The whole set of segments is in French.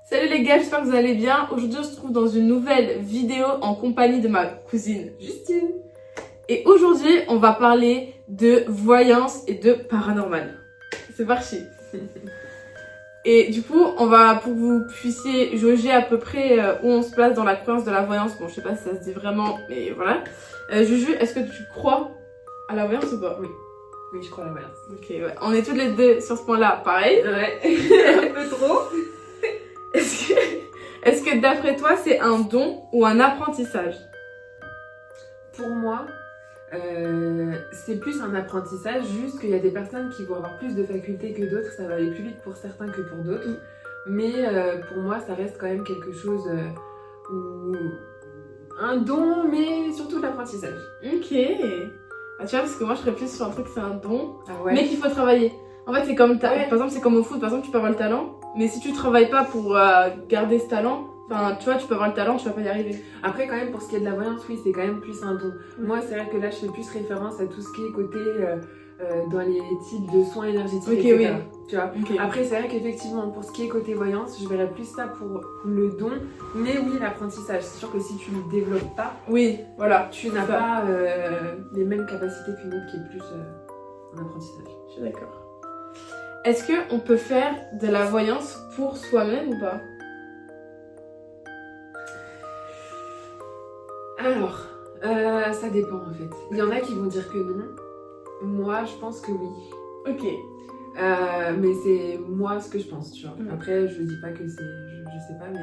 Salut les gars, j'espère que vous allez bien. Aujourd'hui, on se trouve dans une nouvelle vidéo en compagnie de ma cousine Justine. Et aujourd'hui, on va parler de voyance et de paranormal. C'est parti. Et du coup, on va, pour que vous puissiez jauger à peu près où on se place dans la croyance de la voyance. Bon, je sais pas si ça se dit vraiment, mais voilà. Juju, est-ce que tu crois à la voyance ou pas? Oui. Oui, je crois à la voyance. Ok, ouais. On est toutes les deux sur ce point-là, pareil. Ouais. Un peu trop. Est-ce que d'après toi, c'est un don ou un apprentissage? Pour moi, c'est plus un apprentissage, juste qu'il y a des personnes qui vont avoir plus de facultés que d'autres, ça va aller plus vite pour certains que pour d'autres. Mais pour moi, ça reste quand même quelque chose où un don, mais surtout l'apprentissage. Ok. Ah, tu vois, parce que moi, je serais plus sur un truc, c'est un don, Ah ouais. mais qu'il faut travailler. En fait, c'est comme, Ouais. par exemple, c'est comme au foot, par exemple, tu peux avoir le talent, mais si tu travailles pas pour garder ce talent, enfin, tu vois, tu peux avoir le talent, tu vas pas y arriver. Après, quand même, pour ce qui est de la voyance, oui, c'est quand même plus un don. Moi, c'est vrai que là, je fais plus référence à tout ce qui est côté dans les types de soins énergétiques, Ok, etc. oui. Tu vois. Ok. Après, c'est vrai qu'effectivement, pour ce qui est côté voyance, je verrais plus ça pour le don. Mais oui, l'apprentissage. C'est sûr que si tu ne développes pas, Oui, voilà. tu n'as pas les mêmes capacités qu'une autre qui est plus en apprentissage. Je suis d'accord. Est-ce qu'on peut faire de la voyance pour soi-même ou pas? Alors, ça dépend en fait. Il y en a qui vont dire que non. Moi, je pense que oui. Ok. Mais c'est moi ce que je pense, tu vois. Mm. Après, je dis pas que c'est... Je sais pas, mais...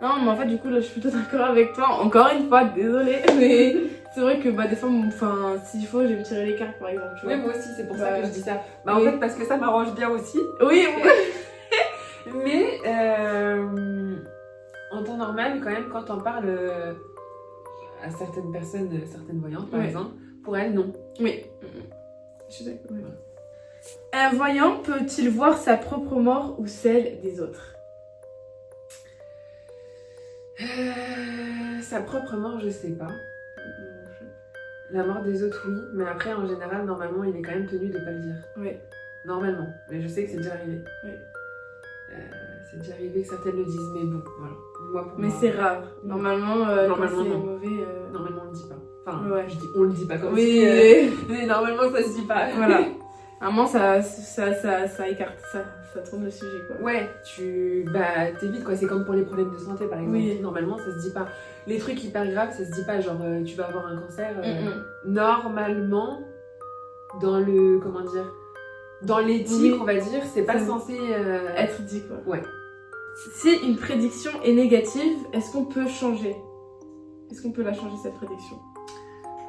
Non, mais en fait, du coup, là, je suis plutôt d'accord avec toi. Encore une fois, désolée, mais c'est vrai que bah, des fois, enfin, s'il faut, je vais me tirer les cartes, par exemple. Tu vois. Oui, moi aussi, c'est pour ça Bah, que je dis ça. Bah, oui. en fait, parce que ça m'arrange bien aussi. Oui, Mais, en temps normal, quand même, quand on parle à certaines personnes, certaines voyantes, par Ouais. exemple, pour elles, non. oui. Je suis d'accord. Ouais. Un voyant peut-il voir sa propre mort ou celle des autres? Sa propre mort, je sais pas. La mort des autres, oui. Mais après, en général, normalement, il est quand même tenu de pas le dire. Oui. Normalement. Mais je sais que c'est déjà arrivé. Oui. C'est déjà arrivé que certaines le disent, mais bon, voilà. Moi, pour Mais moi, c'est rare. Normalement, Normalement, quand c'est non. mauvais... Normalement, on le dit pas. Enfin, Ouais. je dis on le dit pas comme Oui, si... mais normalement, ça se dit pas. voilà. Normalement, ça écarte, ça tourne le sujet, quoi. Ouais, t'évites quoi. C'est comme pour les problèmes de santé, par exemple. Oui. Normalement, ça se dit pas. Les trucs hyper graves, ça se dit pas. Genre, tu vas avoir un cancer. Normalement, dans le... Comment dire? Dans l'éthique, Oui. on va dire, c'est pas C'est- censé... Être dit, quoi. Ouais. Si une prédiction est négative, est-ce qu'on peut changer? Est-ce qu'on peut la changer, cette prédiction?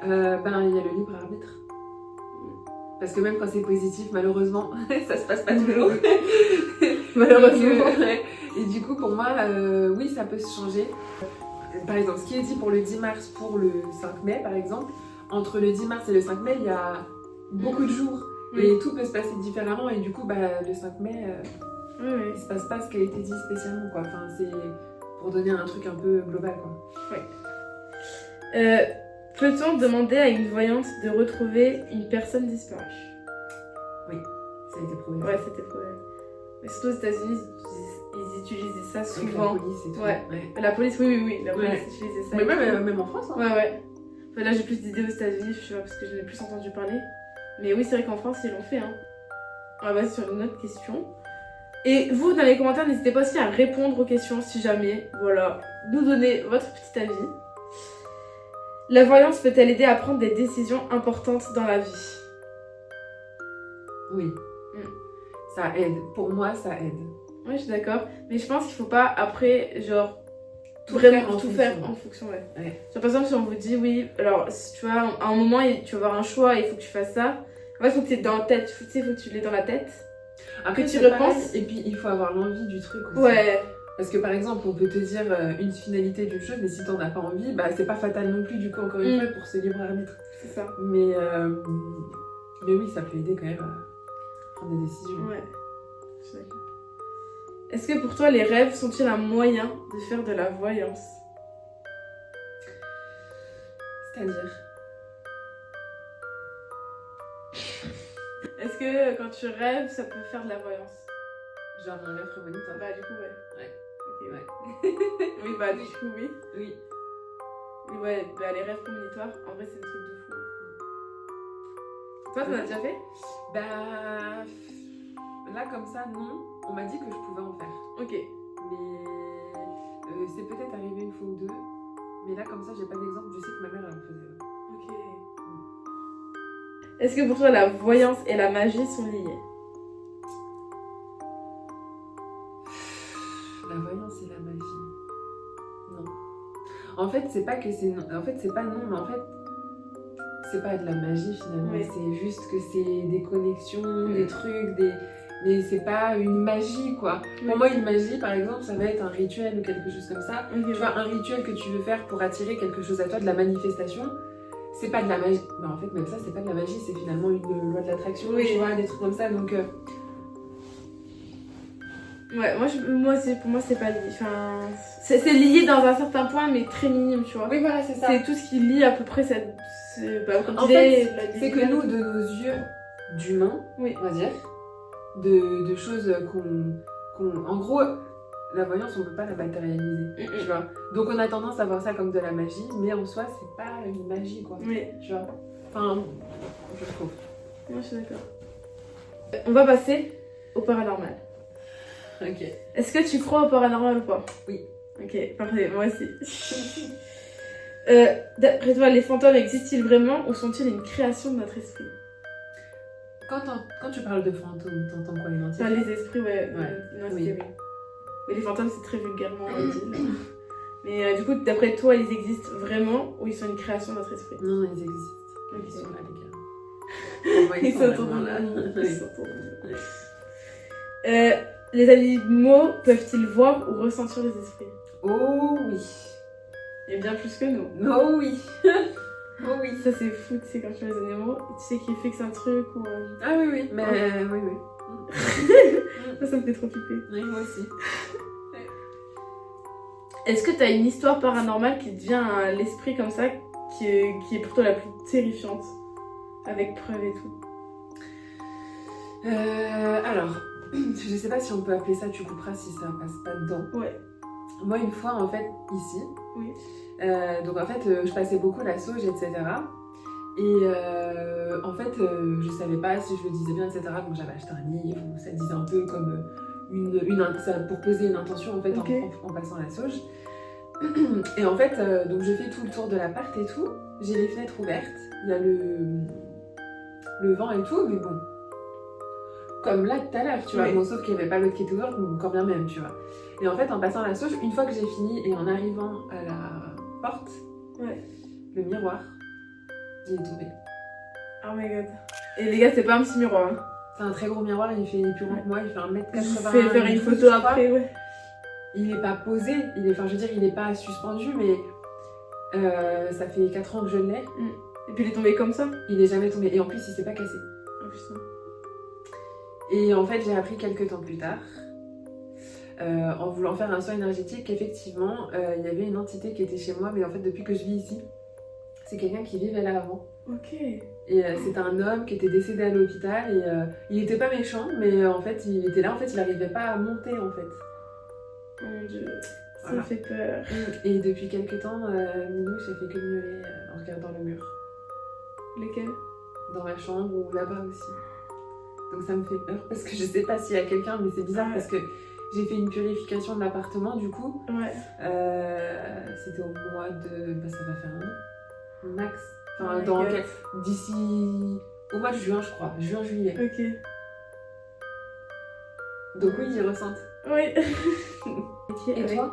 Il y a le libre arbitre. Parce que même quand c'est positif, malheureusement, ça se passe pas toujours. Malheureusement. Donc, et du coup, pour moi, oui, ça peut se changer. Par exemple, ce qui est dit pour le 10 mars, pour le 5 mai, par exemple, entre le 10 mars et le 5 mai, il y a beaucoup de jours. Oui. Et tout peut se passer différemment. Et du coup, le 5 mai, Oui, il se passe pas ce qui a été dit spécialement, quoi. Enfin, c'est pour donner un truc un peu global, quoi. Peut-on demander à une voyante de retrouver une personne disparue? Oui, ça a été prouvé. Ouais, c'était prouvé. Mais surtout aux États-Unis, ils utilisent ça Avec souvent. la police et tout. Ouais. La police, oui, la police Ouais. utilisait ça. Mais même en France, hein. Ouais. Enfin, là, j'ai plus d'idées aux États-Unis, je sais pas, parce que je n'ai plus entendu parler. Mais oui, c'est vrai qu'en France, ils l'ont fait. Hein. On va passer sur une autre question. Et vous, dans les commentaires, n'hésitez pas aussi à répondre aux questions si jamais, voilà, nous donner votre petit avis. La voyance peut-elle aider à prendre des décisions importantes dans la vie? Oui. Ça aide. Pour moi, ça aide. Oui, je suis d'accord. Mais je pense qu'il faut pas, après, genre, Tout vraiment faire en tout fonction. faire en fonction, ouais. Ouais. Genre, par exemple, si on vous dit, oui, alors, si tu vois, à un moment, tu vas avoir un choix, il faut que tu fasses ça. En fait, il faut que tu aies dans la tête, tu sais, il faut que tu l'aies dans la tête. Après, Que tu c'est repenses. pareil. Et puis, il faut avoir l'envie du truc aussi. Ouais. Parce que, par exemple, on peut te dire une finalité d'une chose, mais si t'en as pas envie, c'est pas fatal non plus, du coup, encore une fois, pour ce libre arbitre. C'est ça. Mais oui, ça peut aider quand même à prendre des décisions. Ouais. Je suis d'accord. Est-ce que pour toi, les rêves sont-ils un moyen de faire de la voyance? C'est-à-dire? Est-ce que quand tu rêves, ça peut faire de la voyance? Genre un rêve prémonitoire. Bah, du coup, ouais. Ouais. Ok, Ouais. Oui, bah, du coup, oui. Oui. Mais ouais, bah, les rêves prémonitoires, en vrai, c'est des trucs de fou. Toi, t'en as déjà fait? Bah. Là, comme ça, non. On m'a dit que je pouvais en faire. Ok. Mais c'est peut-être arrivé une fois ou deux. Mais là, comme ça, j'ai pas d'exemple. Je sais que ma mère, elle en faisait. Ok. Est-ce que pour toi, la voyance et la magie sont liées? La voyance et la magie. Non. En fait, c'est pas que c'est non. En fait, c'est pas non, mais en fait, c'est pas de la magie finalement. Oui. C'est juste que c'est des connexions, des trucs, des. Mais c'est pas une magie quoi. Oui. Pour moi, une magie, par exemple, ça va être un rituel ou quelque chose comme ça. Ok. Tu vois, un rituel que tu veux faire pour attirer quelque chose à toi, de la manifestation, c'est pas de la magie. Bah, en fait, même ça, c'est pas de la magie, c'est finalement une loi de l'attraction, Oui. tu vois, des trucs comme ça. Donc, Ouais, moi pour moi, c'est pas lié. Enfin, c'est lié dans un certain point, mais très minime, tu vois. oui, voilà, c'est ça. C'est tout ce qui lie à peu près cette. Bah, comme tu En disais, fait, c'est que nous, de nos yeux d'humains, Oui. on va dire, de choses qu'on. En gros, la voyance, on peut pas la matérialiser, tu vois. Donc, on a tendance à voir ça comme de la magie, mais en soi, c'est pas une magie, quoi. Oui. Tu vois. Enfin, je trouve. Moi, je suis d'accord. On va passer au paranormal. Ok. Est-ce que tu crois au paranormal ou pas? Oui. Ok, parfait, moi aussi. D'après toi, les fantômes existent-ils vraiment ou sont-ils une création de notre esprit? Quand tu parles de fantômes, t'entends quoi, une entité? Enfin, les esprits, ouais. Ouais. Une entité, Oui. oui. Mais les fantômes, c'est très vulgairement dit. Là. Mais du coup, d'après toi, ils existent vraiment ou ils sont une création de notre esprit? Non, ils existent. Ok. Ils sont là, les gars. Ils sont vraiment là. Ils sont les animaux peuvent-ils voir ou ressentir les esprits? Oh oui. Et bien plus que nous. Oh oui. Oh oui. Ça, c'est fou, tu sais, quand tu vois les animaux, tu sais qu'ils fixent un truc ou. Ah oui, oui. Mais oui, oui. Ça me fait trop flipper. Oui, moi aussi. Est-ce que t'as une histoire paranormale qui te vient à l'esprit comme ça, qui est pour toi la plus terrifiante? Avec preuve et tout. Alors, je sais pas si on peut appeler ça, tu couperas si ça passe pas dedans. Ouais. Moi, une fois, en fait, ici, Oui. donc en fait, je passais beaucoup la sauge, etc. Et en fait, je savais pas si je le disais bien, etc. Donc j'avais acheté un livre où ça disait un peu comme pour poser une intention en fait Okay. en passant la sauge. Et en fait, donc je fais tout le tour de l'appart et tout. J'ai les fenêtres ouvertes, il y a le vent et tout, mais bon. Comme là tout à l'heure, tu vois. Oui. Bon, sauf qu'il n'y avait pas l'autre qui était ouverte, donc quand bien même, tu vois. Et en fait, en passant la sauge, une fois que j'ai fini et en arrivant à la porte, Ouais. le miroir, il est tombé. Oh my god. Et les gars, c'est pas un petit miroir. Hein. C'est un très gros miroir, il est plus grand que moi, il fait 1m80. Je vais faire une photo après, ouais. Il est pas posé, enfin je veux dire, il est pas suspendu, mais ça fait 4 ans que je l'ai. Et puis il est tombé comme ça. Il est jamais tombé, et en plus il s'est pas cassé. Oh putain. Et en fait, j'ai appris quelques temps plus tard, en voulant faire un soin énergétique, qu'effectivement, il y avait une entité qui était chez moi, mais en fait, depuis que je vis ici, c'est quelqu'un qui vivait là avant. Ok. Et c'était un homme qui était décédé à l'hôpital, et il était pas méchant, mais en fait, il était là, en fait, il arrivait pas à monter, en fait. Oh mon dieu. Ça Voilà. me fait peur. Et depuis quelques temps, Minouche, elle fait que miauler en regardant le mur. Lesquels? Dans ma chambre ou là-bas aussi. Donc ça me fait peur parce que je sais pas s'il y a quelqu'un, mais c'est bizarre parce que j'ai fait une purification de l'appartement du coup. Ouais. C'était au mois de. Bah, ça va faire un an. Max. Enfin, Oh my God. d'ici. Au mois de juin, je crois. Juin-juillet. Ok. Donc oui, ils ressentent. Oui. Et avec toi?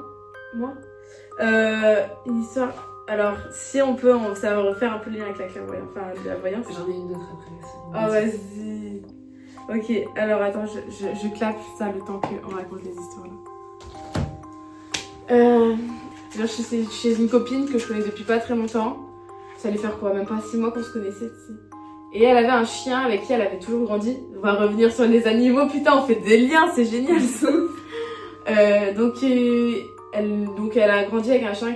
moi une histoire. Alors, si on peut, ça va refaire un peu le lien avec la clairvoyance. Enfin, de la voyance. J'en ai une autre après aussi. Oh, vas-y. Ok, alors attends, je clappe ça le temps qu'on raconte les histoires là. Je suis chez une copine que je connais depuis pas très longtemps. Ça allait faire quoi? Même pas 6 mois qu'on se connaissait, tu sais. Et elle avait un chien avec qui elle avait toujours grandi. On va revenir sur les animaux, putain, on fait des liens, c'est génial ça. Donc elle a grandi avec un chien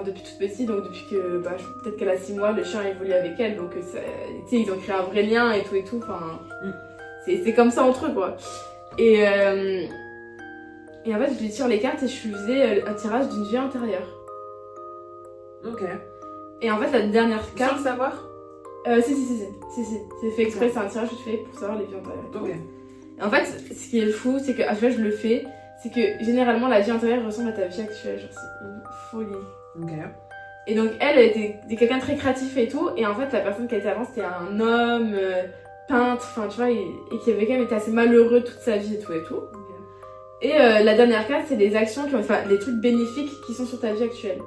depuis toute petite, donc depuis que peut-être qu'elle a 6 mois, le chien évolue avec elle, donc tu sais, ils ont créé un vrai lien et tout, enfin c'est comme ça entre eux quoi. Et Et en fait, je lui tire les cartes et je lui faisais un tirage d'une vie antérieure. Ok. Et en fait, la dernière Sans carte. le savoir? Si. C'est fait exprès, c'est un tirage que tu fais pour savoir les vies antérieures. Et tout. Ok. Et en fait, ce qui est fou, c'est qu'à chaque fois que je le fais, c'est que généralement la vie antérieure ressemble à ta vie actuelle. Genre, c'est une folie. Ok. Et donc, elle était quelqu'un de très créatif et tout. Et en fait, la personne qui était avant, c'était un homme peintre, enfin, tu vois, et qui avait quand même été assez malheureux toute sa vie et tout et tout. Ok. Et la dernière carte, c'est des actions enfin, les trucs bénéfiques qui sont sur ta vie actuelle.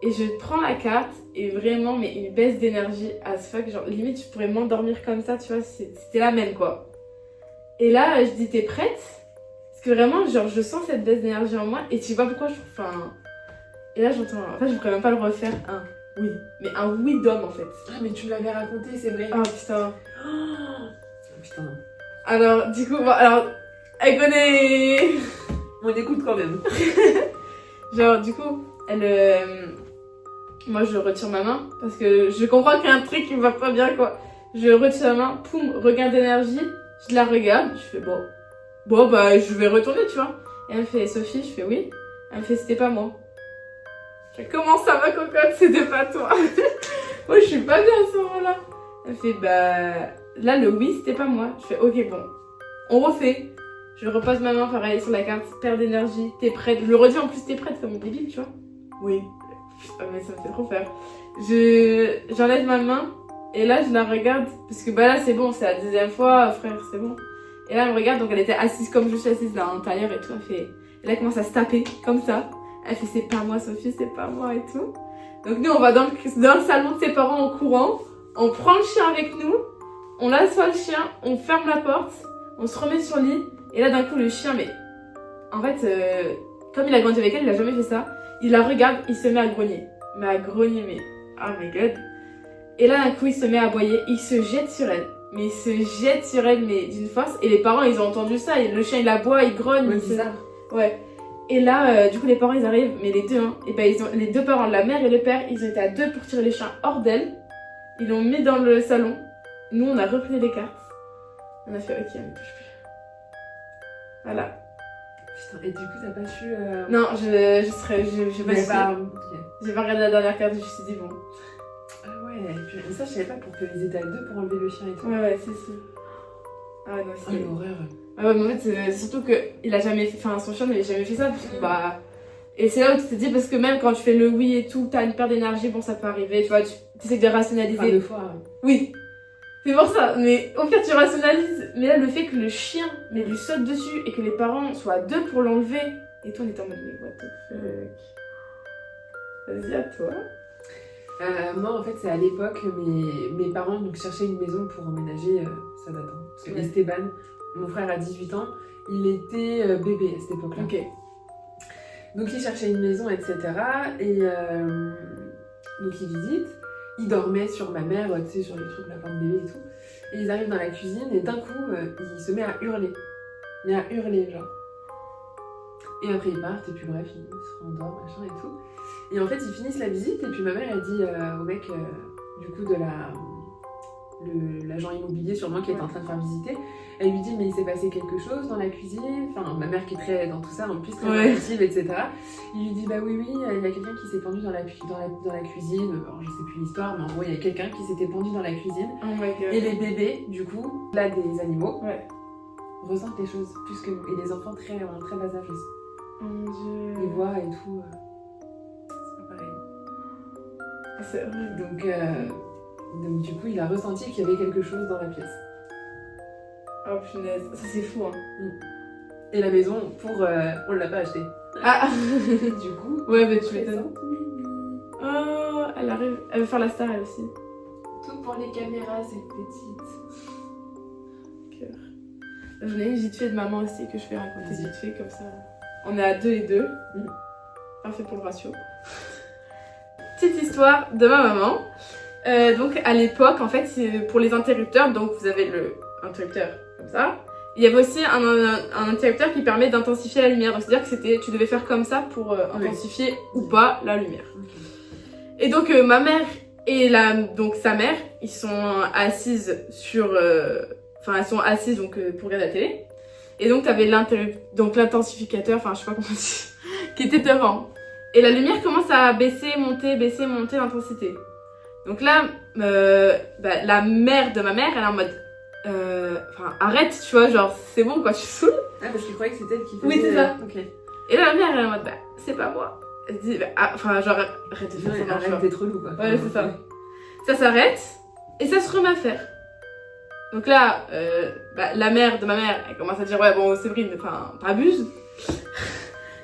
Et je prends la carte et vraiment, mais une baisse d'énergie as fuck. Genre, limite, je pourrais m'endormir comme ça, tu vois, c'était la même, quoi. Et là, je dis, t'es prête? Parce que vraiment, genre, je sens cette baisse d'énergie en moi et tu sais pas pourquoi enfin... Et là, j'entends... En fait, je pourrais même pas le refaire, un oui. Mais un oui d'homme, en fait. Ah, mais tu me l'avais raconté, c'est vrai. Oh, putain. Oh, putain. Alors, du coup, bon, alors... Elle connaît... On écoute quand même. Genre, du coup, elle... moi, je retire ma main parce que je comprends qu'il y a un truc qui va pas bien, quoi. Je retire la main, poum, regain d'énergie. Je la regarde, je fais bon, bah je vais retourner, tu vois. Et elle me fait Sophie, je fais oui. Elle me fait c'était pas moi. Je fais comment ça va, cocotte, c'était pas toi. Moi je suis pas bien à ce moment-là. Elle me fait bah là le oui c'était pas moi. Je fais ok bon, on refait. Je repose ma main pareil sur la carte, perte d'énergie, t'es prête. Je le redis en plus t'es prête comme débile, tu vois. Oui. Putain mais ça me fait trop peur. J'enlève ma main. Et là, je la regarde, parce que bah là, c'est bon, c'est la deuxième fois, frère, c'est bon. Et là, elle me regarde, donc elle était assise comme je suis assise là, en tailleur et tout. Et là, elle commence à se taper, comme ça. Elle fait, c'est pas moi, Sophie, c'est pas moi et tout. Donc nous, on va dans le salon de ses parents en courant. On prend le chien avec nous. On assoit le chien, on ferme la porte. On se remet sur le lit. Et là, d'un coup, le chien, mais... En fait, comme il a grandi avec elle, il a jamais fait ça. Il la regarde, il se met à grogner. Mais oh my god. Et là, d'un coup, il se met à aboyer, il se jette sur elle. Mais il se jette sur elle, mais d'une force. Et les parents, ils ont entendu ça. Et le chien, il aboie, il grogne. Ouais, c'est ça. Ouais. Et là, du coup, les parents, ils arrivent. Mais les deux, hein. Et ben, les deux parents, la mère et le père, ils ont été à deux pour tirer les chiens hors d'elle. Ils l'ont mis dans le salon. Nous, on a repris les cartes. On a fait, ok, on ne touche plus. Voilà. Putain, et du coup, t'as pas su... Non, j'ai pas su. Ok. J'ai pas regardé la dernière carte, je me suis dit, bon. Ah ouais, et ça, je savais pas pour qu'ils étaient à deux pour enlever le chien et tout. Ouais, si. Ah non, Oh, l'horreur. Ah ouais, mais en fait, c'est surtout qu'il a jamais fait, enfin, son chien n'avait jamais fait ça, parce que bah. Et c'est là où tu te dis, parce que même quand tu fais le oui et tout, t'as une perte d'énergie, bon, ça peut arriver, tu vois, tu essaies de rationaliser. Enfin, deux fois. Oui, c'est pour ça, mais au pire, tu rationalises. Mais là, le fait que le chien, mais lui saute dessus et que les parents soient à deux pour l'enlever, et toi, on est en mode, mais what the fuck. Vas-y, à toi. Moi, en fait, c'est à l'époque, mes parents donc, cherchaient une maison pour emménager, ça date, hein, parce que Ouais. Esteban, mon frère a 18 ans, il était bébé à cette époque-là. Ok. Donc, il cherchait une maison, etc. Et donc, ils visitent. Ils dormaient sur ma mère, tu sais, sur les trucs, la porte bébé et tout. Et ils arrivent dans la cuisine et d'un coup, il se met à hurler. Mais à hurler, genre. Et après, ils partent, et puis bref, ils se rendorment, machin et tout. Et en fait, ils finissent la visite, et puis ma mère, elle dit au mec, du coup, de l'agent immobilier, sûrement, qui est en train de faire visiter, elle lui dit, mais il s'est passé quelque chose dans la cuisine. Enfin, ma mère qui est très dans tout ça, en plus, très intuitive, etc. Il lui dit, bah oui, il y a quelqu'un qui s'est pendu dans la cuisine. Alors, je sais plus l'histoire, mais en gros, il y a quelqu'un qui s'était pendu dans la cuisine. Oh my god. Et les bébés, du coup, là, des animaux, Ouais. ressentent les choses plus que nous. Et les enfants en très bas âge aussi. Oh mon dieu. Les voix et tout, c'est pas pareil. C'est horrible. Donc du coup, il a ressenti qu'il y avait quelque chose dans la pièce. Oh punaise, ça c'est fou, hein. Et la maison, on l'a pas achetée. Ah. Du coup, Ouais, mais tu m'étonnes. Oh, elle arrive. Elle veut faire la star, elle aussi. tout pour les caméras, cette petite. Cœur. J'en ai une vite fait de maman aussi que je vais raconter Vas-y. vite fait comme ça. On est à 2 et 2. Parfait pour le ratio. Petite histoire de ma maman. Donc à l'époque, en fait, c'est pour les interrupteurs, donc vous avez le interrupteur comme ça. Il y avait aussi un interrupteur qui permet d'intensifier la lumière. Donc c'est-à-dire que tu devais faire comme ça pour intensifier ou pas la lumière. Okay. Et donc ma mère et donc sa mère, ils sont assises sur, elles sont assises donc pour regarder la télé. Et donc t'avais l'intensificateur, enfin je sais pas comment on dit, qui était devant. Et la lumière commence à baisser, monter l'intensité. Donc là, la mère de ma mère, elle est en mode, arrête, tu vois, genre c'est bon quoi, tu saoules. Ah, parce que je croyais que c'était elle qui faisait... Oui, c'est ça. Ok. Et là, la mère, elle est en mode, c'est pas moi. Elle dit, genre, arrête de faire ça. Arrête d'être relou, quoi. Ouais, c'est ça. Ça s'arrête, et ça se remet à faire. Donc là, la mère de ma mère, elle commence à dire, ouais, bon, Séverine, t'abuses.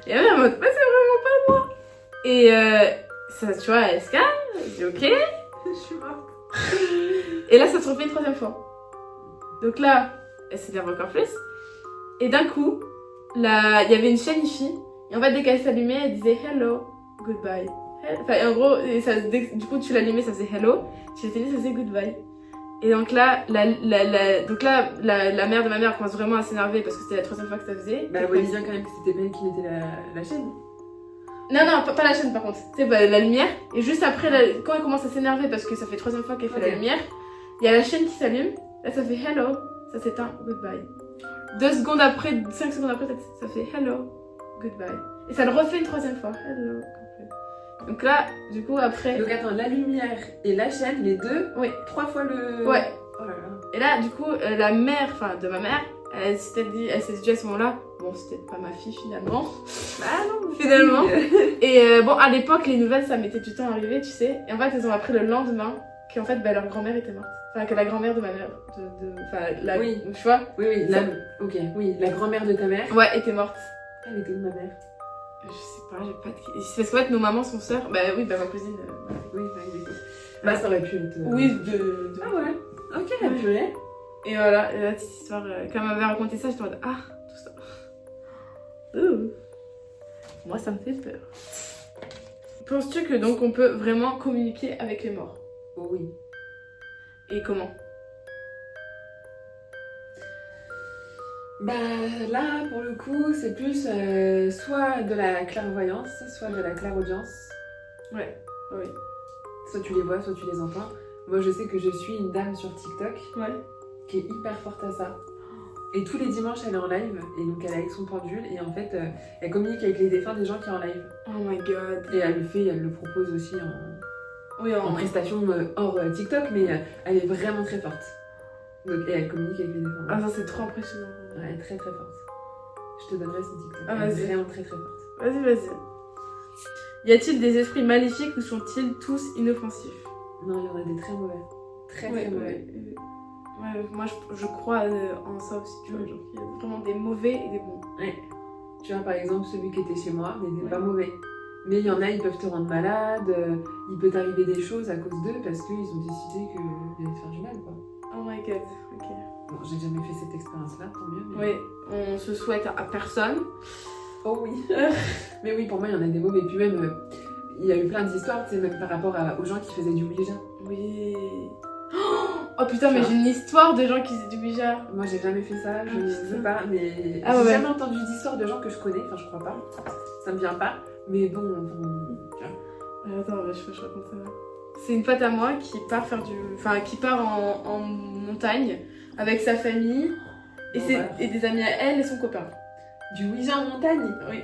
Et ma mère, en mode, c'est vraiment pas moi. Et ça, tu vois, elle se calme, elle dit, ok. Je suis morte. Et là, ça se refait une troisième fois. Donc là, elle s'énerve encore plus. Et d'un coup, il y avait une chaîne IFI. Et en fait, dès qu'elle s'allumait, elle disait hello, goodbye. Enfin, en gros, du coup, tu l'allumais, ça faisait hello. Tu l'éteignais, ça faisait goodbye. Et donc là, la mère de ma mère commence vraiment à s'énerver parce que c'était la troisième fois que ça faisait. Bah, elle voyait bien quand même que c'était pas elle qui mettait la chaîne. Non, pas la chaîne par contre. C'est la lumière. Et juste après, quand elle commence à s'énerver parce que ça fait troisième fois qu'elle fait la lumière, il y a la chaîne qui s'allume. Là, ça fait hello. Ça s'éteint, goodbye. 5 secondes après, ça fait hello, goodbye. Et ça le refait une troisième fois. Hello, goodbye. Donc là, du coup, après... Donc attends, la lumière et la chaîne, les deux, oui. 3 fois le... Ouais. Oh là là. Et là, du coup, la mère, de ma mère, elle s'est dit à ce moment-là, bon, c'était pas ma fille finalement. Ah non, finalement. Et bon, à l'époque, les nouvelles, ça mettait du temps à arriver, tu sais. Et en fait, elles ont appris le lendemain qu'en fait, leur grand-mère était morte. Enfin, que la grand-mère de ma mère, oui. Tu vois. Oui, la grand-mère de ta mère. Ouais, était morte. Elle était de ma mère. Je sais pas, j'ai pas de... C'est parce qu'en fait, nos mamans sont sœurs. Bah oui, ma cousine. Oui, bah ça aurait pu être... Oui, Ah ouais. Ok, la purée. Et voilà, la petite histoire, quand elle m'avait raconté ça, j'étais en mode, tout ça. Moi, ça me fait peur. Penses-tu que donc on peut vraiment communiquer avec les morts? Oh oui. Et comment? Bah là, pour le coup, c'est plus soit de la clairvoyance, soit de la clairaudience. Ouais, oui. Soit tu les vois, soit tu les entends. Moi, je sais que je suis une dame sur TikTok qui est hyper forte à ça. Et tous les dimanches, elle est en live, et donc elle est avec son pendule, et en fait, elle communique avec les défunts des gens qui sont en live. Oh my god. Et elle le propose aussi en prestation hors TikTok, mais elle est vraiment très forte. Donc, et elle communique avec les défunts. Ah, ça c'est trop impressionnant. Ouais, elle est très très forte. Je te donnerai son TikTok. Ah, elle est vas-y. vraiment très très forte. Vas-y. Y a-t-il des esprits maléfiques ou sont-ils tous inoffensifs? Non, il y en a des très mauvais. Très mauvais. Ouais, moi je crois en ça aussi, tu vois, genre il y a vraiment des mauvais et des bons. Ouais. Tu vois, par exemple, celui qui était chez moi n'était pas mauvais. Mais il y en a, ils peuvent te rendre malade, il peut t'arriver des choses à cause d'eux parce qu'ils ont décidé qu'ils allaient te faire du mal, quoi. Oh my god, ok. Bon, j'ai jamais fait cette expérience-là, tant mieux. Mais... Oui, on se souhaite à personne. Oh oui. Mais oui, pour moi, il y en a des mauvais. Puis même, il y a eu plein d'histoires, tu sais, même par rapport aux gens qui faisaient du Ouija. Oui. Oh putain, mais j'ai une histoire de gens qui faisaient du Ouija. Moi, j'ai jamais fait ça, je ne sais pas, mais Ah, j'ai ouais. jamais entendu d'histoire de gens que je connais, enfin, je crois pas. Ça me vient pas, mais bon, tu vois. Attends, je raconte ça. C'est une pote à moi qui part qui part en montagne avec sa famille et des amis à elle et son copain. Du Ouija en montagne? Oui.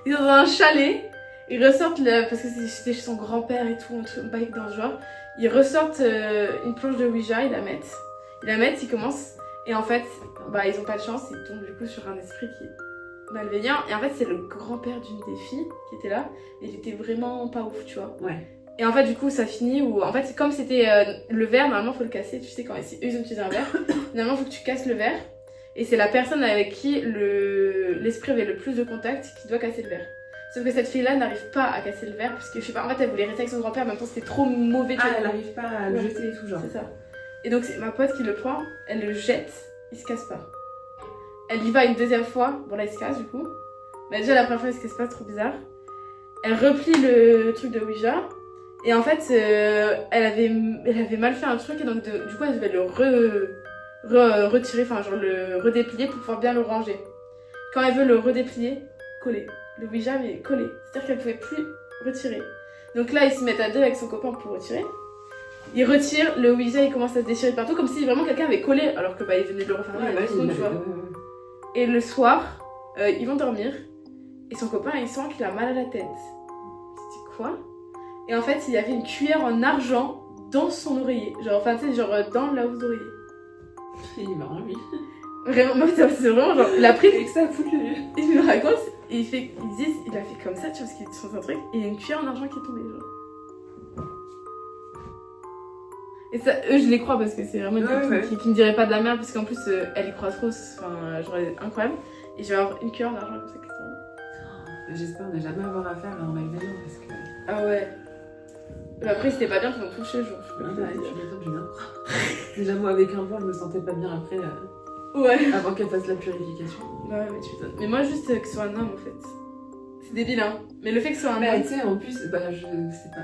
Ils sont dans un chalet, ils ressortent, parce que c'était chez son grand-père et tout, un bail dans le genre. Ils ressortent une planche de Ouija, ils la mettent, ils commencent. Et en fait, ils ont pas de chance, ils tombent du coup sur un esprit qui est malveillant. Et en fait, c'est le grand-père d'une des filles qui était là. Et il était vraiment pas ouf, tu vois. Ouais. Et en fait, du coup, ça finit où... En fait, comme c'était le verre, normalement, faut le casser. Tu sais, quand eux, ils ont utilisé un verre, normalement, faut que tu casses le verre. Et c'est la personne avec qui l'esprit avait le plus de contact qui doit casser le verre. Sauf que cette fille-là n'arrive pas à casser le verre parce que, je sais pas, en fait, elle voulait rester avec son grand-père, en même temps, c'était trop mauvais. Elle n'arrive pas à le jeter et tout, genre. C'est ça. Et donc, c'est ma pote qui le prend, elle le jette, il se casse pas. Elle y va une deuxième fois, bon là, il se casse, du coup. Mais déjà, la première fois, il se casse pas, trop bizarre. Elle replie le truc de Ouija. Et en fait, elle avait mal fait un truc, et donc, du coup, elle devait le retirer, enfin, genre le redéplier pour pouvoir bien le ranger. Quand elle veut le redéplier, coller. Le Ouija, mais collé. C'est-à-dire qu'elle pouvait plus retirer. Donc là, ils se mettent à deux avec son copain pour retirer. Ils retirent, le Ouija, il commence à se déchirer partout, comme si vraiment quelqu'un avait collé, alors que il venait de le refermer. Tu vois. Et le soir, ils vont dormir. Et son copain, il sent qu'il a mal à la tête. Il se dit quoi? Et en fait, il y avait une cuillère en argent dans son oreiller. Genre, enfin, tu sais, genre dans la housse d'oreiller. Il est marrant, lui. Vraiment, moi, c'est vraiment genre, il a pris. Et que ça fout le. Il me raconte, et il dit, il a fait comme ça, tu vois, parce qu'il est sur un truc, et il y a une cuillère en argent qui est tombée, genre. Et ça, eux, je les crois parce que c'est vraiment une copine qui me dirait pas de la merde, parce qu'en plus, elle y croit trop, enfin, genre, elle est incroyable. Et je vais avoir une cuillère en argent comme ça qui tombe. J'espère ne jamais avoir affaire à un malveillant parce que. Ah ouais. Mais après, c'était pas bien pendant tout le jour, je peux Tu te dire. m'étonnes, je viens. Déjà, moi, avec un pont, je me sentais pas bien après, Ouais. avant qu'elle fasse la purification. Ouais, mais tu m'étonnes. Mais moi, juste que ce soit un homme, en fait. C'est débile, hein. Mais le fait que ce soit un Mais homme. tu sais, en plus, bah, je sais pas.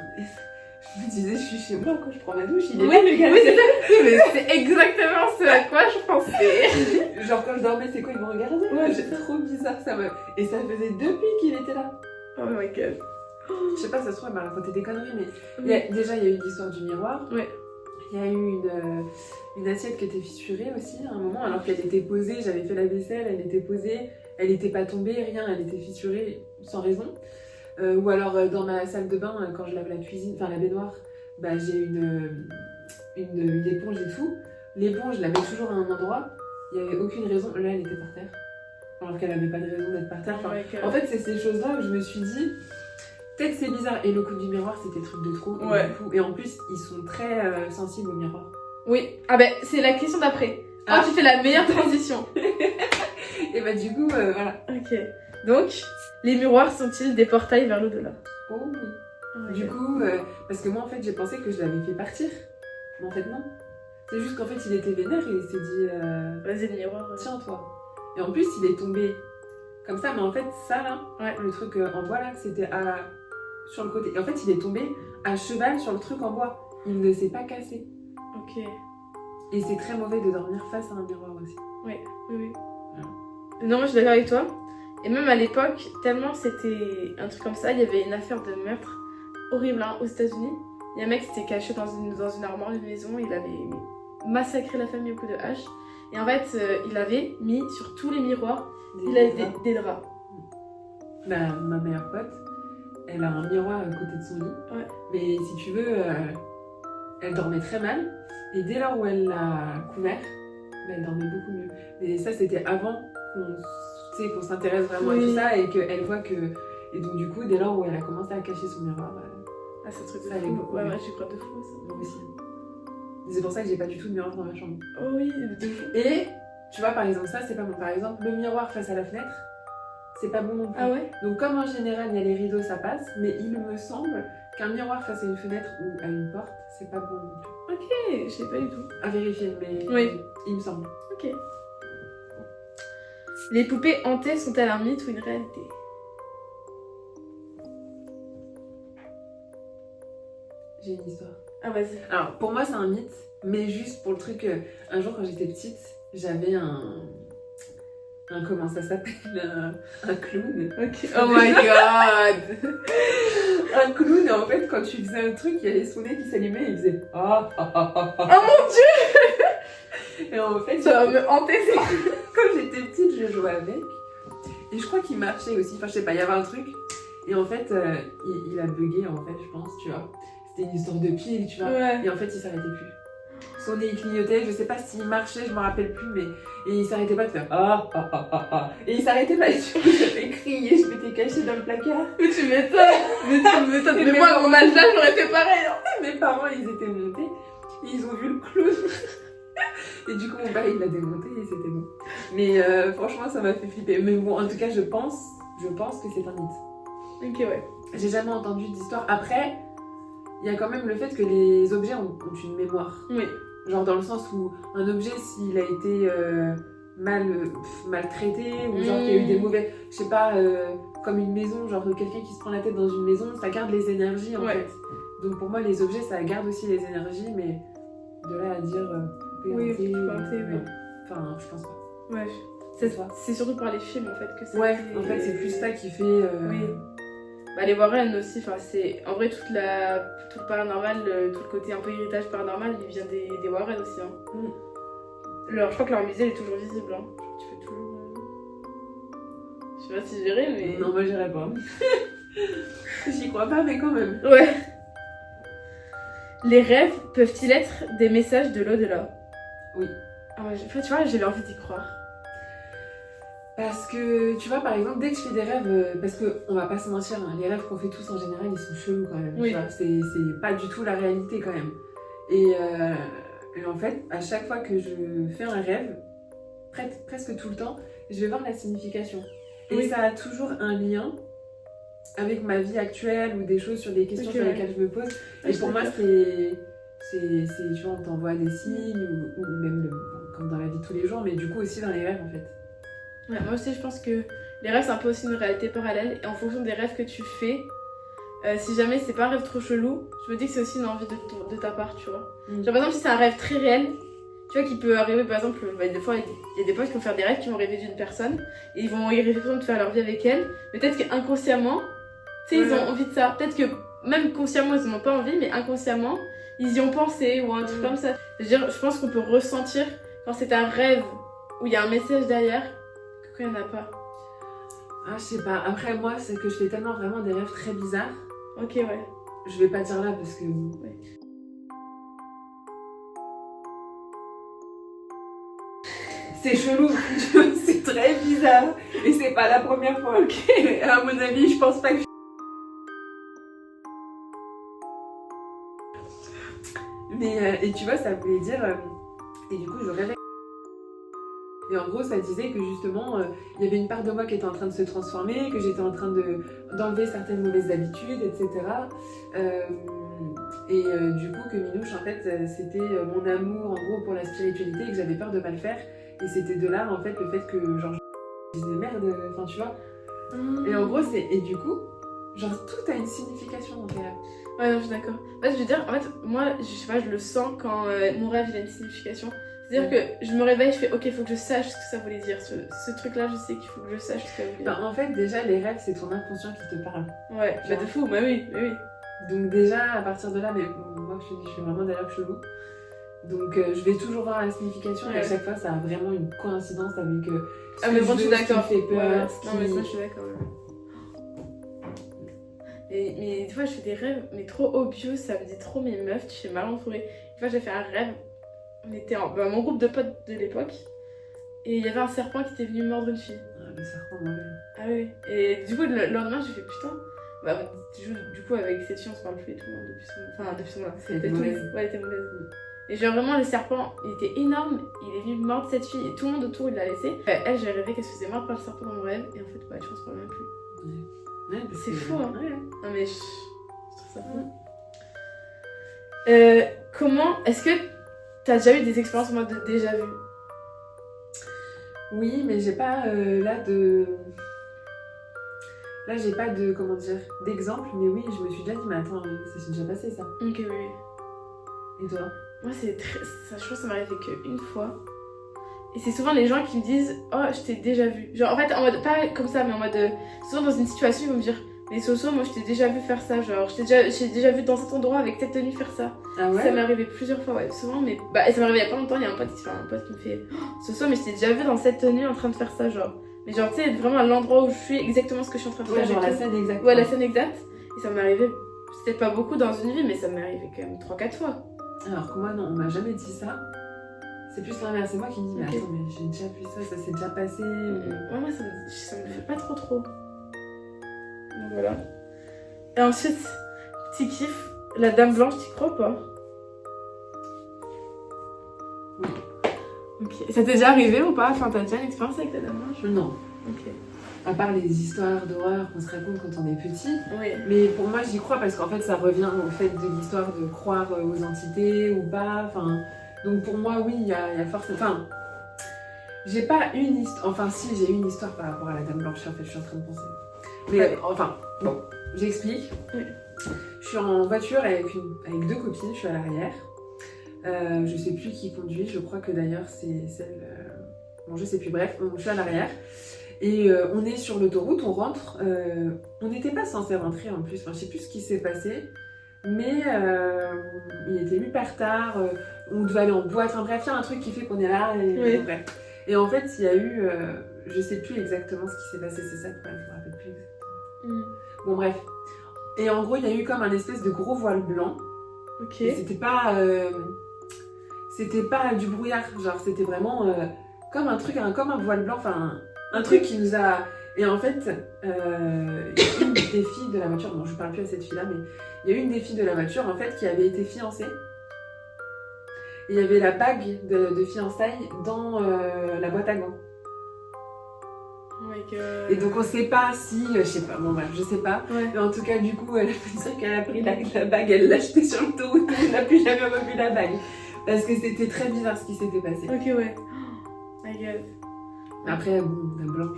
Je me disais, je suis chez moi quand je prends ma douche, il est Oui, là, le gars. oui, c'est ça. Oui, mais c'est exactement ce à quoi je pensais. Genre, quand je dormais, c'est quoi, il me regardait? Ouais. C'est trop bizarre, ça me. Et ça faisait depuis qu'il était là. Oh my god. Je sais pas, ça se trouve, elle m'a raconté des conneries, mais déjà, il y a eu l'histoire du miroir. Ouais. Il y a eu une assiette qui était fissurée aussi à un moment, alors qu'elle était posée. J'avais fait la vaisselle, elle était posée, elle n'était pas tombée, rien, elle était fissurée sans raison. Ou alors dans ma salle de bain, quand je lave la cuisine, enfin la baignoire, bah, j'ai une éponge et tout. L'éponge, je la mets toujours à un endroit, il n'y avait aucune raison. Là, elle était par terre, alors qu'elle n'avait pas de raison d'être par terre. Enfin, en fait, c'est ces choses-là où je me suis dit. Peut-être c'est bizarre. Et le coup du miroir, c'était truc de trop. Ouais. Et en plus, ils sont très sensibles au miroir. Oui. Ah ben, c'est la question d'après. Ah, tu fais la meilleure transition. Et bah du coup, voilà. Ok. Donc, les miroirs sont-ils des portails vers l'au-delà? Oh oui. Oh, Du coup, parce que moi, en fait, j'ai pensé que je l'avais fait partir. Mais en fait, non. C'est juste qu'en fait, il était vénère et il s'est dit... Vas-y, le miroir. Tiens, toi. Et en plus, il est tombé comme ça. Mais en fait, ça, là, Ouais. le truc en bois, là, c'était sur le côté. Et en fait, il est tombé à cheval sur le truc en bois. Il ne s'est pas cassé. Ok. Et c'est très mauvais de dormir face à un miroir aussi. Oui, oui, oui. Non, moi je suis d'accord avec toi. Et même à l'époque, tellement c'était un truc comme ça, il y avait une affaire de meurtre horrible hein, aux États-Unis. Il y a un mec qui s'était caché dans une armoire d'une maison, il avait massacré la famille au coup de hache. Et en fait, il avait mis sur tous les miroirs, des draps. Ma meilleure pote, elle a un miroir à côté de son lit. Ouais. Mais si tu veux, elle dormait très mal. Et dès lors où elle l'a couvert, elle dormait beaucoup mieux. Mais ça, c'était avant qu'on s'intéresse vraiment à tout ça et qu'elle voit que... Et donc du coup, dès lors où elle a commencé à cacher son miroir... Ah, c'est un truc de ça allait fou. beaucoup Ouais, mieux. moi j'y crois de fou ça. Moi aussi. C'est pour ça que j'ai pas du tout de miroir dans ma chambre. Oh oui, de fou. Et tu vois, par exemple, ça, c'est pas bon. Par exemple, le miroir face à la fenêtre, c'est pas bon non plus. Ah ouais? Donc comme en général, il y a les rideaux, ça passe. Mais il me semble qu'un miroir face à une fenêtre ou à une porte, c'est pas bon non plus. Ok, je sais pas du tout. À vérifier, mais Oui. il me semble. Ok. Les poupées hantées sont-elles un mythe ou une réalité? J'ai une histoire. Ah vas-y. Alors, pour moi, c'est un mythe, mais juste pour le truc, un jour quand j'étais petite, j'avais un comment ça s'appelle, un clown. Ok. Oh my god. Un clown, et en fait, quand tu faisais un truc, il y avait son nez qui s'allumait et il faisait ah ah ah ah ah. Oh mon dieu. Et en fait, Ça va me hanter. quand j'étais petite, je jouais avec. Et je crois qu'il marchait aussi, enfin je sais pas, il y avait un truc. Et en fait, il a bugué en fait, je pense, tu vois. C'était une histoire de pile, tu vois. Ouais. Et en fait, il s'arrêtait plus. Son nez, il clignotait, je sais pas s'il marchait, je me rappelle plus, mais... Et il s'arrêtait pas de faire ah ah ah ah ah. Et il s'arrêtait pas, et du coup, j'avais crié, je m'étais cachée dans le placard. Mais tu m'étonnes. Mais tu m'étonnes. Mais moi, à mon âge là, j'aurais fait pareil. Hein. Mes parents, ils étaient montés, et ils ont vu le clown. Et du coup, mon père, il l'a démonté, et c'était bon. Mais franchement, ça m'a fait flipper. Mais bon, en tout cas, je pense que c'est un mythe. Ok, ouais. J'ai jamais entendu d'histoire. Après, il y a quand même le fait que les objets ont une mémoire. Oui. Genre dans le sens où un objet, s'il a été maltraité, ou genre qu'il y a eu des mauvais... Je sais pas, comme une maison, genre quelqu'un qui se prend la tête dans une maison, ça garde les énergies en fait. Donc pour moi, les objets, ça garde aussi les énergies, mais de là à dire... oui, oui. Enfin, je pense pas. Ouais. C'est surtout par les films en fait que ça. Ouais, en fait, c'est plus ça qui fait... Oui. Bah, les Warren aussi, enfin, c'est... En vrai, tout le paranormal, tout le côté un peu héritage paranormal, il vient des Warren aussi. Hein. Je crois que leur musée est toujours visible. Hein. Tu peux toujours... Je sais pas si j'irai, mais... Non, moi j'irai pas. J'y crois pas, mais quand même. Ouais. Les rêves peuvent-ils être des messages de l'au-delà? Oui. Ah ouais, tu vois, j'avais envie d'y croire. Parce que, tu vois, par exemple, dès que je fais des rêves, parce que on va pas se mentir, hein, les rêves qu'on fait tous en général, ils sont chelous quand même. Oui. Tu vois, c'est pas du tout la réalité quand même. Et en fait, à chaque fois que je fais un rêve, presque tout le temps, je vais voir la signification. Et Oui. ça a toujours un lien avec ma vie actuelle ou des choses sur des questions Ok, sur ouais. lesquelles je me pose. Ouais, Et je pour suis moi, d'accord. tu vois, on t'envoie des signes ou même comme dans la vie de tous les jours, mais du coup aussi dans les rêves en fait. Ouais, moi aussi, je pense que les rêves, c'est un peu aussi une réalité parallèle. Et en fonction des rêves que tu fais, si jamais c'est pas un rêve trop chelou, je me dis que c'est aussi une envie de ta part, tu vois. Genre, par exemple, si c'est un rêve très réel, tu vois, qui peut arriver, par exemple, des fois, il y a des potes qui vont faire des rêves qui vont rêver d'une personne, et ils vont y rêver de faire leur vie avec elle. Peut-être qu'inconsciemment, tu sais, ils ont envie de ça. Peut-être que même consciemment, ils en ont pas envie, mais inconsciemment, ils y ont pensé, ou un truc comme ça. C'est-à-dire, je pense qu'on peut ressentir quand c'est un rêve où il y a un message derrière, que quand il n'y en a pas. Ah, je sais pas. Après, moi, c'est que je fais tellement vraiment des rêves très bizarres. Ok, ouais. Je vais pas dire là parce que. Ouais. C'est chelou, c'est très bizarre. Et c'est pas la première fois. Ok. À mon avis, je pense pas que. Mais, et tu vois, ça voulait dire. Et du coup, je rêvais. Et en gros, ça disait que justement, il y avait une part de moi qui était en train de se transformer, que j'étais en train d'enlever certaines mauvaises habitudes, etc. Du coup, que Minouche, en fait, c'était mon amour, en gros, pour la spiritualité et que j'avais peur de mal faire. Et c'était de là, en fait, le fait que, genre, je disais merde, enfin, tu vois. Et en gros, et du coup, genre, tout a une signification dans tes rêves. Ouais, non, je suis d'accord. En fait, je veux dire, en fait, moi, je sais pas, je le sens quand mon rêve, il a une signification. C'est-à-dire que je me réveille, je fais, ok, il faut que je sache ce que ça voulait dire. Ce truc-là, je sais qu'il faut que je sache ce que ça voulait dire. Enfin, en fait, déjà, les rêves, c'est ton inconscient qui te parle. Ouais, bah de fou, bah oui, bah oui. Donc déjà, à partir de là, mais moi, je fais vraiment des rêves chelous. Donc je vais toujours voir la signification et à chaque fois, ça a vraiment une coïncidence avec Ah, mais moi, je suis d'accord. Ce qui me fait peur, Non, mais ça, je suis d'accord. Mais des fois, je fais des rêves, mais trop obvious, ça me dit trop mes meufs, tu fais mal entouré. Une fois, j'ai fait un rêve, on était mon groupe de potes de l'époque, et il y avait un serpent qui était venu mordre une fille. Ah, le serpent, moi-même. Ah oui, et du coup, le lendemain, j'ai fait putain. Bah, du coup, avec cette fille, on se parle plus et tout, depuis ce moment-là. Elle était mauvaise. Ouais, elle était mauvaise. Et genre, vraiment, le serpent, il était énorme, il est venu mordre cette fille, et tout le monde autour, il l'a laissé. Elle, j'ai rêvé qu'elle se faisait mordre par le serpent dans mon rêve, et en fait, bah, je pense pas même plus. Ouais, c'est fou, hein. Ouais. Non, mais je trouve ça fou. Comment, est-ce que t'as déjà eu des expériences en mode de déjà vu? Oui, mais j'ai pas Là, j'ai pas de, comment dire, d'exemple, mais oui, je me suis déjà dit, mais attends, ça s'est déjà passé, ça. Ok, oui. Et toi? Moi, c'est très... Ça, je pense que ça m'est arrivé qu'une fois. Et c'est souvent les gens qui me disent, oh, je t'ai déjà vu. Genre, en fait, en mode, pas comme ça, mais en mode, souvent dans une situation, ils vont me dire, mais Soso, moi, je t'ai déjà vu faire ça. Genre, j'ai déjà vu dans cet endroit avec cette tenue faire ça. Ah ouais? Ça m'est arrivé plusieurs fois, ouais, souvent, mais... Bah, et ça m'est arrivé il y a pas longtemps, il y a un pote qui me fait, oh, Soso, mais je t'ai déjà vu dans cette tenue en train de faire ça, genre. Mais genre, tu sais, vraiment à l'endroit où je suis, exactement ce que je suis en train de faire. Ouais, genre la scène exacte. Ouais, la scène exacte. Et ça m'est arrivé, peut-être pas beaucoup dans une vie, mais ça m'est arrivé quand même 3-4 fois. Alors que moi, non, on m'a jamais dit ça. C'est plus l'inverse, c'est moi qui me dis, mais attends, mais j'ai déjà vu ça, ça s'est déjà passé. Ouais, moi, ça me fait pas trop. Donc voilà. Et ensuite, petit kiff, la dame blanche, t'y crois ou pas? Oui. Ok. Et ça t'est déjà arrivé ou pas? Enfin, t'as déjà une expérience avec la dame blanche? Non. Ok. À part les histoires d'horreur qu'on se raconte quand on est petit. Oui. Mais pour moi, j'y crois parce qu'en fait, ça revient au fait de l'histoire de croire aux entités ou pas. Enfin, donc pour moi, oui, il y a forcément... Enfin, j'ai pas une histoire... Enfin, si, j'ai une histoire par rapport à la Dame Blanche, en fait, je suis en train de penser. Mais ouais. enfin, bon, j'explique. Oui. Je suis en voiture avec deux copines, je suis à l'arrière. Je sais plus qui conduit, je crois que d'ailleurs c'est celle... Bon, je sais plus, bref, je suis à l'arrière. Et on est sur l'autoroute, on rentre. On n'était pas censé rentrer en plus, enfin, je sais plus ce qui s'est passé. Mais il était hyper tard, on devait aller en boîte, enfin bref, il y a un truc qui fait qu'on est là. Et, oui. bref. Et en fait, il y a eu je sais plus exactement ce qui s'est passé, c'est ça le problème, je me rappelle plus exactement. Mm. Bon bref. Et en gros, il y a eu comme un espèce de gros voile blanc. Ok. Et c'était pas du brouillard, genre c'était vraiment comme un truc, comme un voile blanc, enfin un truc qui nous a... Et en fait, une des filles de la voiture, bon je parle plus à cette fille-là, mais il y a une des filles de la voiture en fait qui avait été fiancée. Et il y avait la bague de fiançailles dans la boîte à gants. Oh my god. Et donc on sait pas si, je sais pas, bon bref, je sais pas. Ouais. Mais en tout cas, du coup, elle a fait ça qu'elle a pris la bague, elle l'a achetée sur l'autoroute, elle n'a plus jamais revu la bague. Parce que c'était très bizarre ce qui s'était passé. Ok, ouais. Oh my god. Après, bon, la blanche,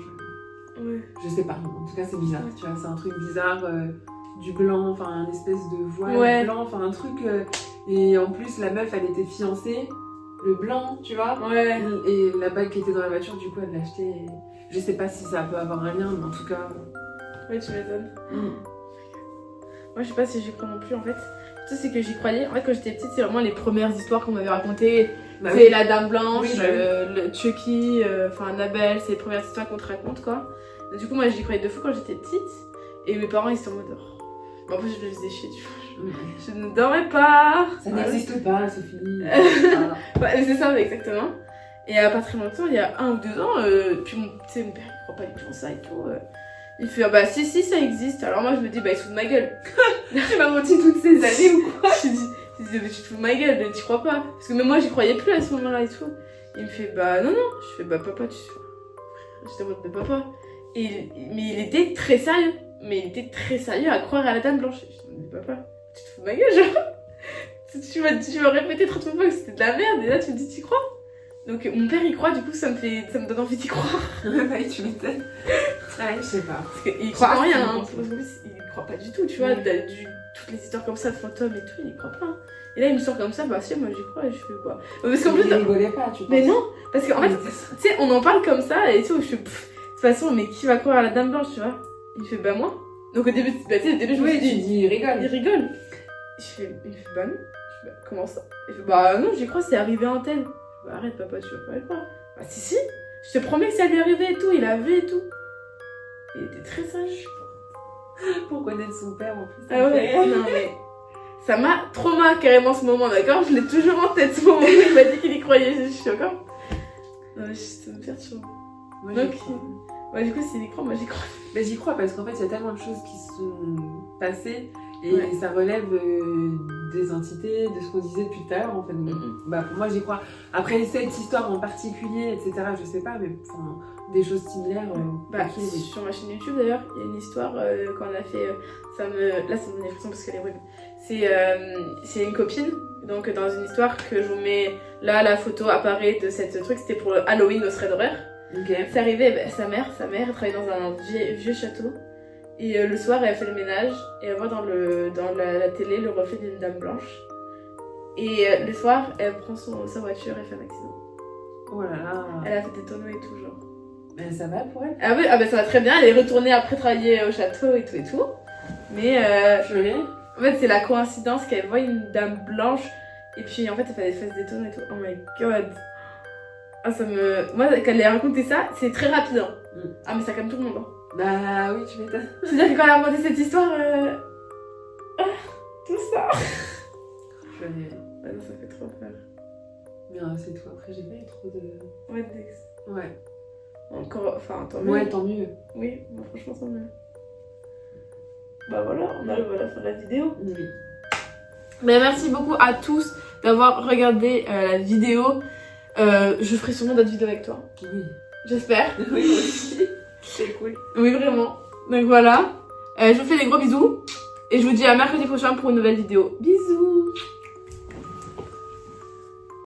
Ouais. je sais pas. En tout cas, c'est bizarre, tu vois, c'est un truc bizarre, du blanc, enfin, un espèce de voile Ouais. blanc, enfin, un truc. Et en plus, la meuf, elle était fiancée, le blanc, tu vois. Ouais. Et la bague qui était dans la voiture, du coup, elle l'a achetée. Et... Je sais pas si ça peut avoir un lien, mais en tout cas. Ouais, tu m'étonnes. Moi, je sais pas si j'y crois non plus en fait. Tu sais, c'est que j'y croyais. En fait, quand j'étais petite, c'est vraiment les premières histoires qu'on m'avait racontées. Bah C'est oui. la Dame Blanche, Oui, bah le Chucky, enfin Annabelle, c'est les premières histoires qu'on te raconte quoi. Et du coup, moi j'y croyais de fou quand j'étais petite. Et mes parents ils étaient en mode. Bon, après, je me faisais chier du coup. Je ne dormais pas. Ça Voilà. n'existe pas, Sophie. Voilà. Ouais, c'est ça, exactement. Et il y a pas très longtemps, il y a 1 ou 2 ans, puis mon père il croit pas du tout en ça et tout. Il fait bah si ça existe. Alors moi je me dis bah il se fout de ma gueule. Tu m'as menti toutes ces années ou quoi? Je dis mais tu te fous de ma gueule, tu crois pas. Parce que même moi j'y croyais plus à ce moment-là et tout. Il me fait bah non. Je fais bah papa j'étais en mode mais papa. Mais il était très sérieux. Mais il était très sérieux à croire à la Dame Blanche. Je dis mais papa, tu te fous de ma gueule genre. Tu m'as répété 30 fois que c'était de la merde et là tu me dis tu crois. Donc mon père y croit, du coup ça me donne envie d'y croire. Ouais, tu m'étonnes. Ouais, je sais pas. Parce qu'il croit Je sais en pas rien, si hein. il pense. Il croit pas du tout, tu vois. Toutes les histoires comme ça de fantômes et tout, il y croit pas. Et là il me sort comme ça, bah si, moi j'y crois et je fais quoi. Parce qu'en plus. Il rigolait pas, tu penses? Mais non, parce qu'en fait, tu sais, on en parle comme ça et tout, je fais de toute façon, mais qui va croire à la Dame Blanche, tu vois. Il fait bah moi. Donc au début, bah, tu sais, au début je me Oui, suis tu dit. dis, il rigole. Il rigole. Il fait bah non. Je fais bah comment ça? Il fait bah non, j'y crois, c'est arrivé à un tel. Bah arrête papa, tu vas pas y croire. Bah si, je te promets que ça lui est arrivé et tout, il a vu et tout. Il était très sage. Pour connaître son père en plus. Ah ouais, non mais... Ça m'a trauma carrément ce moment, d'accord? Je l'ai toujours en tête ce moment où il m'a dit qu'il y croyait, je suis encore... Non mais ça me perturbe. Moi, Donc, j'y crois. ouais, du coup s'il y croit, moi j'y crois. Mais j'y crois parce qu'en fait, il y a tellement de choses qui sont passées et Ouais. ça relève des entités, de ce qu'on disait depuis tout à l'heure en fait. Donc, bah, pour moi, j'y crois. Après, cette histoire en particulier, etc., je sais pas, mais enfin, des choses similaires. Bah, ok, oui. sur ma chaîne YouTube d'ailleurs, il y a une histoire quand on a fait. Là, ça me donne l'impression parce qu'elle est horrible. C'est une copine, donc dans une histoire que je vous mets là, la photo apparaît de cette truc, c'était pour le Halloween au Thread d'horreur. Ok. C'est arrivé, bah, sa mère elle travaille dans un vieux château. Et le soir, elle fait le ménage et elle voit dans la télé le reflet d'une dame blanche. Et le soir, elle prend sa voiture et fait un accident. Oh là là. Elle a fait des tonneaux et tout, genre. Mais ça va pour elle? Ah oui, ah bah ça va très bien, elle est retournée après travailler au château et tout. Mais Purée. en fait, c'est la coïncidence qu'elle voit une dame blanche et puis en fait, elle fait des tonneaux et tout. Oh my god. Ah, moi, quand elle a raconté ça, c'est très rapide. Hein. Ah, mais ça calme tout le monde. Hein. Bah oui, tu m'étonnes. C'est-à-dire que quand elle a raconté cette histoire, tout ça. Purée. Ouais, non, ça fait trop peur. Mais c'est tout. Après, j'ai pas eu trop de. Ouais, Dex. Ouais. Encore, enfin, tant mieux. Ouais, tant mieux. Oui, bon, franchement, tant mieux. Bah voilà, on arrive à la fin de la vidéo. Oui. Mais merci beaucoup à tous d'avoir regardé la vidéo. Je ferai sûrement d'autres vidéos avec toi. Oui. J'espère. Oui, moi aussi. C'est cool. Oui, vraiment. Donc voilà. Je vous fais des gros bisous. Et je vous dis à mercredi prochain pour une nouvelle vidéo. Bisous.